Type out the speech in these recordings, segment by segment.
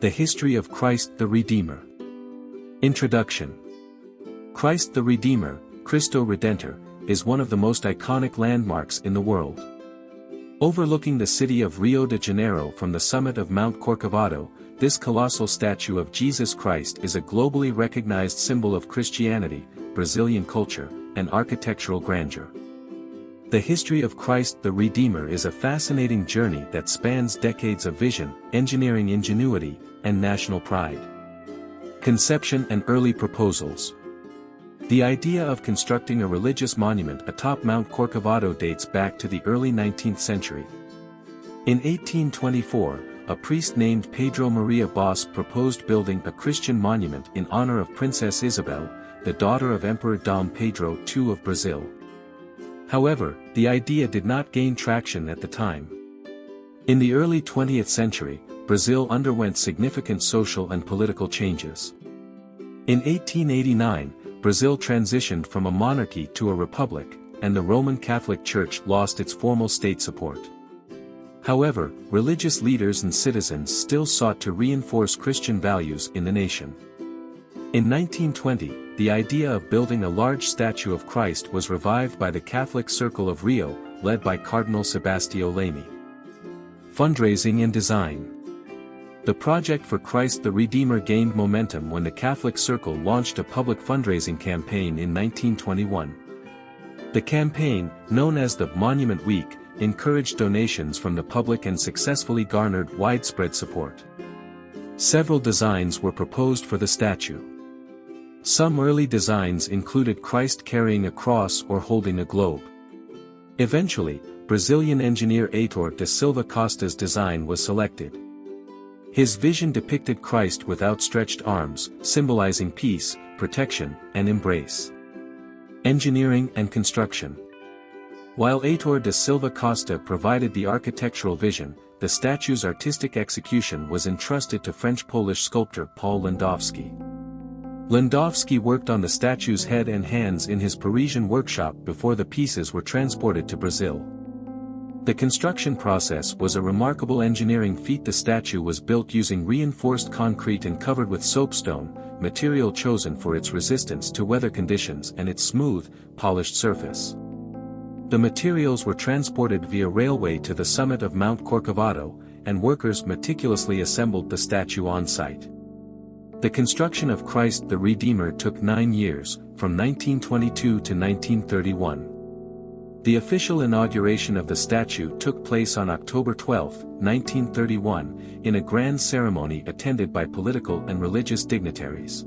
The history of Christ the Redeemer. Introduction. Christ the Redeemer, Cristo Redentor, is one of the most iconic landmarks in the world. Overlooking the city of Rio de Janeiro from the summit of Mount Corcovado, this colossal statue of Jesus Christ is a globally recognized symbol of Christianity, Brazilian culture, and architectural grandeur. The history of Christ the Redeemer is a fascinating journey that spans decades of vision, engineering ingenuity, and national pride. Conception and early proposals. The idea of constructing a religious monument atop Mount Corcovado dates back to the early 19th century. In 1824, a priest named Pedro Maria Bosch proposed building a Christian monument in honor of Princess Isabel, the daughter of Emperor Dom Pedro II of Brazil. However, the idea did not gain traction at the time. In the early 20th century, Brazil underwent significant social and political changes. In 1889, Brazil transitioned from a monarchy to a republic, and the Roman Catholic Church lost its formal state support. However, religious leaders and citizens still sought to reinforce Christian values in the nation. In 1920, the idea of building a large statue of Christ was revived by the Catholic Circle of Rio, led by Cardinal Sebastião Leme. Fundraising and design. The project for Christ the Redeemer gained momentum when the Catholic Circle launched a public fundraising campaign in 1921. The campaign, known as the Monument Week, encouraged donations from the public and successfully garnered widespread support. Several designs were proposed for the statue. Some early designs included Christ carrying a cross or holding a globe. Eventually, Brazilian engineer Heitor de Silva Costa's design was selected. His vision depicted Christ with outstretched arms, symbolizing peace, protection, and embrace. Engineering and construction. While Heitor de Silva Costa provided the architectural vision, the statue's artistic execution was entrusted to French-Polish sculptor Paul Landowski. Landowski worked on the statue's head and hands in his Parisian workshop before the pieces were transported to Brazil. The construction process was a remarkable engineering feat. The statue was built using reinforced concrete and covered with soapstone, material chosen for its resistance to weather conditions and its smooth, polished surface. The materials were transported via railway to the summit of Mount Corcovado, and workers meticulously assembled the statue on site. The construction of Christ the Redeemer took 9 years, from 1922 to 1931. The official inauguration of the statue took place on October 12, 1931, in a grand ceremony attended by political and religious dignitaries.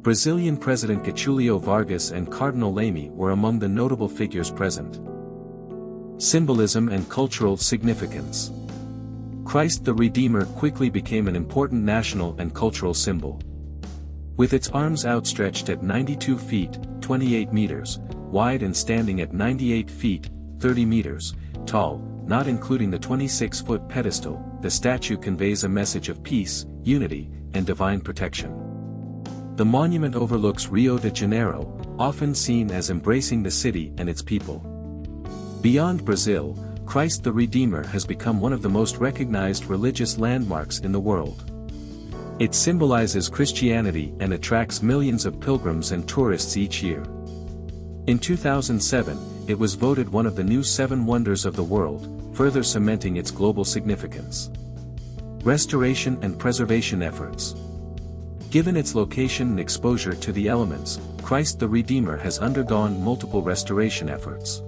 Brazilian President Getulio Vargas and Cardinal Leme were among the notable figures present. Symbolism and cultural significance. Christ the Redeemer quickly became an important national and cultural symbol. With its arms outstretched at 92 feet, 28 meters, wide and standing at 98 feet, 30 meters, tall, not including the 26-foot pedestal, the statue conveys a message of peace, unity, and divine protection. The monument overlooks Rio de Janeiro, often seen as embracing the city and its people. Beyond Brazil, Christ the Redeemer has become one of the most recognized religious landmarks in the world. It symbolizes Christianity and attracts millions of pilgrims and tourists each year. In 2007, it was voted one of the new 7 wonders of the world, further cementing its global significance. Restoration and preservation efforts. Given its location and exposure to the elements, Christ the Redeemer has undergone multiple restoration efforts.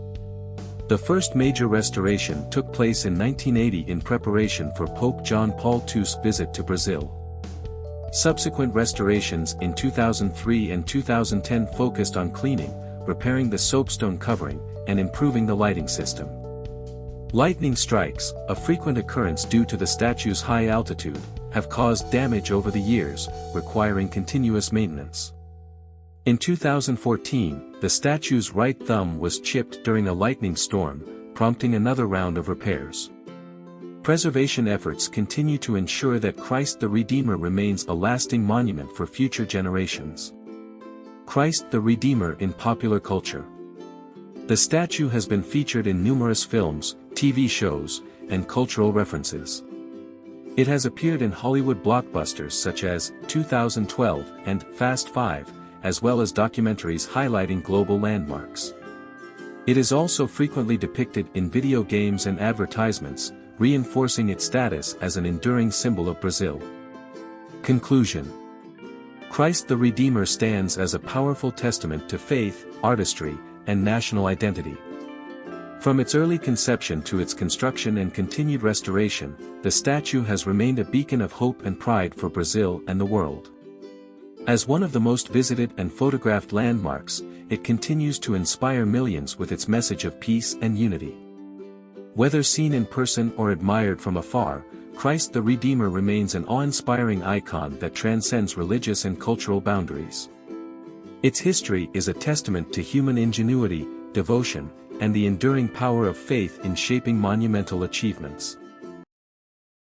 The first major restoration took place in 1980 in preparation for Pope John Paul II's visit to Brazil. Subsequent restorations in 2003 and 2010 focused on cleaning, repairing the soapstone covering, and improving the lighting system. Lightning strikes, a frequent occurrence due to the statue's high altitude, have caused damage over the years, requiring continuous maintenance. In 2014, the statue's right thumb was chipped during a lightning storm, prompting another round of repairs. Preservation efforts continue to ensure that Christ the Redeemer remains a lasting monument for future generations. Christ the Redeemer in popular culture. The statue has been featured in numerous films, TV shows, and cultural references. It has appeared in Hollywood blockbusters such as 2012 and Fast 5, as well as documentaries highlighting global landmarks. It is also frequently depicted in video games and advertisements, reinforcing its status as an enduring symbol of Brazil. Conclusion. Christ the Redeemer stands as a powerful testament to faith, artistry, and national identity. From its early conception to its construction and continued restoration, the statue has remained a beacon of hope and pride for Brazil and the world. As one of the most visited and photographed landmarks, it continues to inspire millions with its message of peace and unity. Whether seen in person or admired from afar, Christ the Redeemer remains an awe-inspiring icon that transcends religious and cultural boundaries. Its history is a testament to human ingenuity, devotion, and the enduring power of faith in shaping monumental achievements.